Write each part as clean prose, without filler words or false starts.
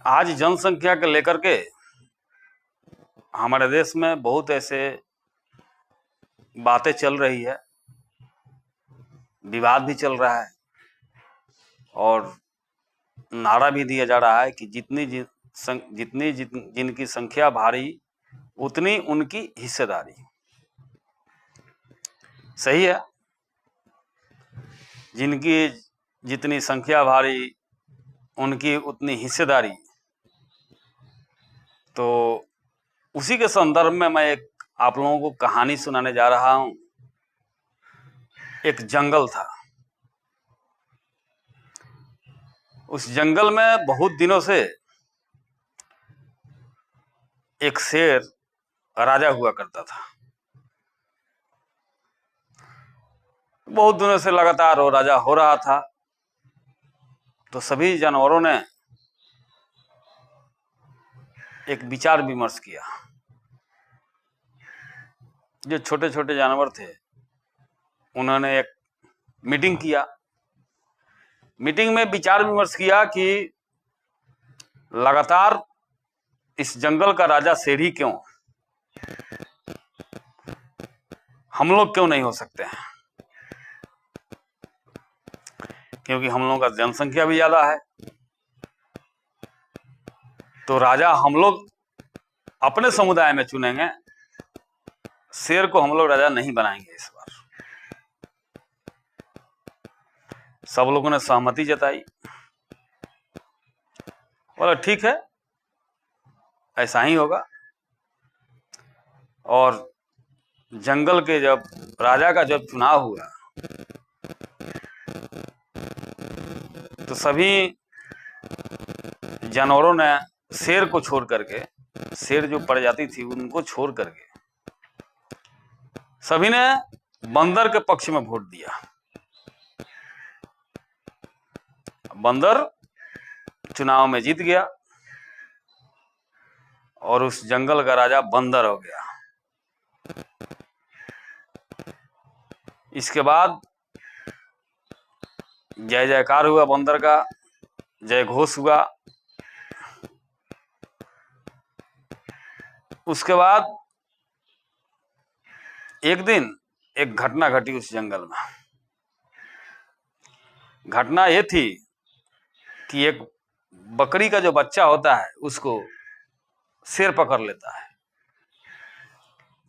आज जनसंख्या को लेकर के हमारे देश में बहुत ऐसे बातें चल रही है, विवाद भी चल रहा है और नारा भी दिया जा रहा है कि जिनकी संख्या भारी उतनी उनकी हिस्सेदारी। सही है, जिनकी जितनी संख्या भारी उनकी उतनी हिस्सेदारी। तो उसी के संदर्भ में मैं एक आप लोगों को कहानी सुनाने जा रहा हूं। एक जंगल था, उस जंगल में बहुत दिनों से एक शेर राजा हुआ करता था। बहुत दिनों से लगातार वो राजा हो रहा था। तो सभी जानवरों ने एक विचार विमर्श किया। जो छोटे छोटे जानवर थे उन्होंने एक मीटिंग किया। मीटिंग में विचार विमर्श किया कि लगातार इस जंगल का राजा शेर ही क्यों, हम लोग क्यों नहीं हो सकते हैं? क्योंकि हम लोगों का जनसंख्या भी ज्यादा है। तो राजा हम लोग अपने समुदाय में चुनेंगे, शेर को हम लोग राजा नहीं बनाएंगे इस बार। सब लोगों ने सहमति जताई। बोला ठीक है, ऐसा ही होगा। और जंगल के जब राजा का जब चुनाव हुआ तो सभी जानवरों ने शेर को छोड़ करके, शेर जो प्रजाति थी उनको छोड़ करके सभी ने बंदर के पक्ष में वोट दिया। बंदर चुनाव में जीत गया और उस जंगल का राजा बंदर हो गया। इसके बाद जय जयकार हुआ, बंदर का जय घोष हुआ। उसके बाद एक दिन एक घटना घटी उस जंगल में। घटना ये थी कि एक बकरी का जो बच्चा होता है उसको शेर पकड़ लेता है,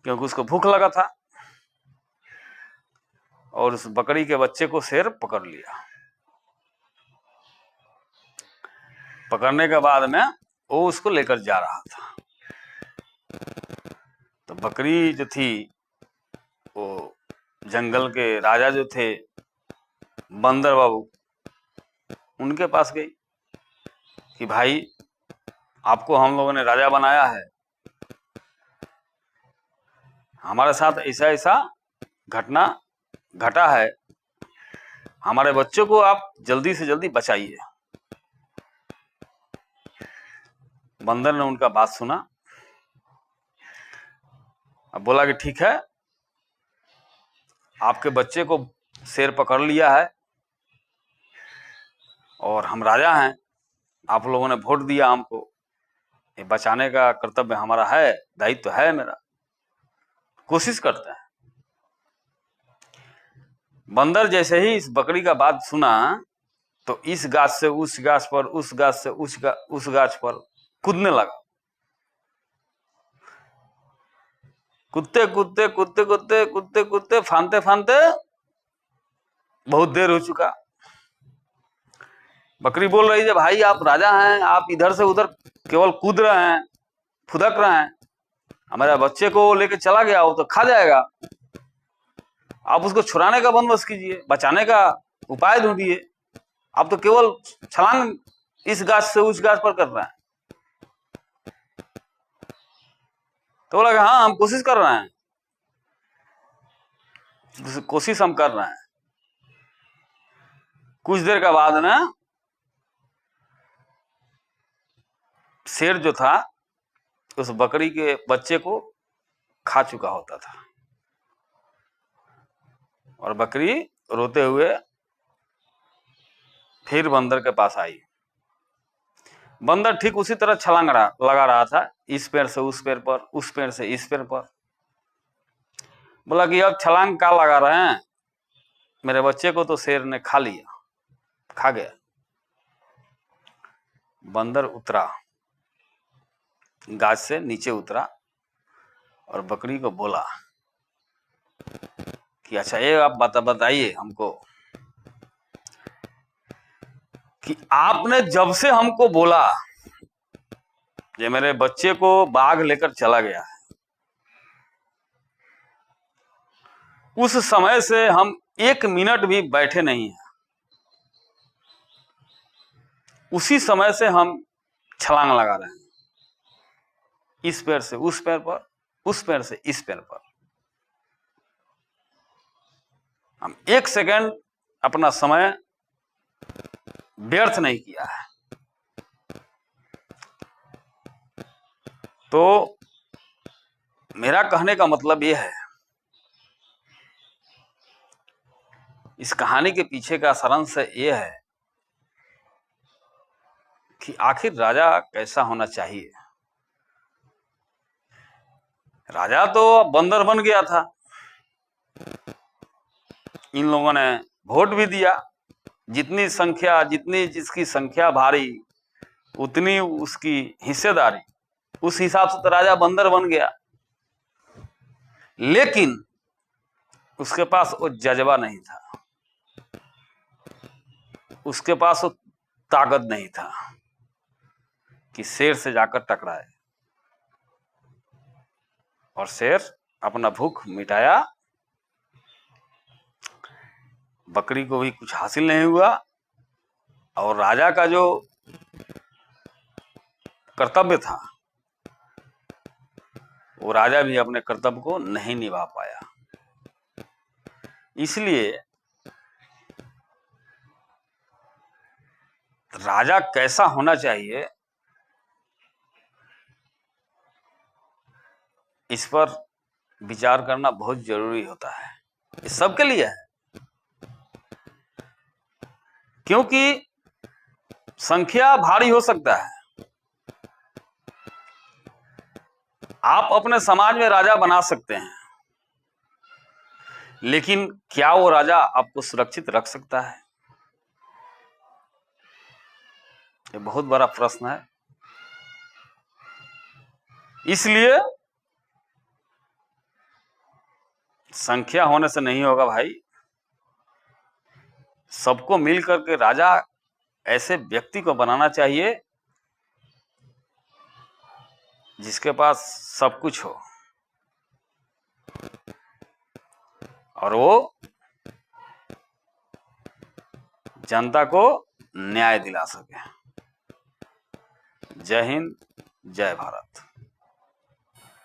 क्योंकि उसको भूख लगा था और उस बकरी के बच्चे को शेर पकड़ लिया। पकड़ने के बाद में वो उसको लेकर जा रहा था। तो बकरी जो थी वो जंगल के राजा जो थे बंदर बाबू, उनके पास गई कि भाई आपको हम लोगों ने राजा बनाया है, हमारे साथ ऐसा ऐसा घटना घटा है, हमारे बच्चों को आप जल्दी से जल्दी बचाइए। बंदर ने उनका बात सुना। अब बोला कि ठीक है, आपके बच्चे को शेर पकड़ लिया है और हम राजा हैं, आप लोगों ने वोट दिया हमको, ये बचाने का कर्तव्य हमारा है, दायित्व है मेरा, कोशिश करते हैं। बंदर जैसे ही इस बकरी का बात सुना तो इस गाछ से उस गाछ पर, उस गाछ से उस गाछ पर कूदने लगा। कूदते कूदते कूदते कूदते कूदते कूदते फांदते फांदते बहुत देर हो चुका। बकरी बोल रही है भाई आप राजा हैं, आप इधर से उधर केवल कूद रहे हैं, फुदक रहे हैं, हमारे बच्चे को लेके चला गया वो तो खा जाएगा, आप उसको छुड़ाने का बंदोबस्त कीजिए, बचाने का उपाय ढूंढिए, आप तो केवल छलांग इस गाछ से उस गाछ पर कर रहे हैं। तो बोला हाँ हम कोशिश कर रहे हैं, कोशिश हम कर रहे हैं। कुछ देर के बाद में शेर जो था उस बकरी के बच्चे को खा चुका होता था और बकरी रोते हुए फिर बंदर के पास आई। बंदर ठीक उसी तरह छलांग लगा रहा था, इस पेड़ से उस पेड़ पर, उस पेड़ से इस पेड़ पर। बोला कि अब छलांग क्या लगा रहे हैं, मेरे बच्चे को तो शेर ने खा लिया, खा गया। बंदर उतरा, गाछ से नीचे उतरा और बकरी को बोला कि अच्छा ये आप बताइए हमको कि आपने जब से हमको बोला ये मेरे बच्चे को बाघ लेकर चला गया है, उस समय से हम 1 मिनट भी बैठे नहीं हैं। उसी समय से हम छलांग लगा रहे हैं, इस पैर से उस पैर पर, उस पैर से इस पैर पर। हम 1 सेकंड अपना समय व्यर्थ नहीं किया है। तो मेरा कहने का मतलब यह है, इस कहानी के पीछे का सारांश यह है कि आखिर राजा कैसा होना चाहिए। राजा तो बंदर बन गया था, इन लोगों ने वोट भी दिया, जितनी संख्या, जितनी जिसकी संख्या भारी उतनी उसकी हिस्सेदारी, उस हिसाब से तो राजा बंदर बन गया। लेकिन उसके पास वो जज्बा नहीं था, उसके पास वो ताकत नहीं था कि शेर से जाकर टकराए। और शेर अपना भूख मिटाया, बकरी को भी कुछ हासिल नहीं हुआ, और राजा का जो कर्तव्य था वो राजा भी अपने कर्तव्य को नहीं निभा पाया। इसलिए राजा कैसा होना चाहिए, इस पर विचार करना बहुत जरूरी होता है। ये सबके लिए है, क्योंकि संख्या भारी हो सकता है, आप अपने समाज में राजा बना सकते हैं, लेकिन क्या वो राजा आपको सुरक्षित रख सकता है? ये बहुत बड़ा प्रश्न है। इसलिए संख्या होने से नहीं होगा भाई, सबको मिलकर के राजा ऐसे व्यक्ति को बनाना चाहिए जिसके पास सब कुछ हो और वो जनता को न्याय दिला सके। जय हिंद, जय भारत।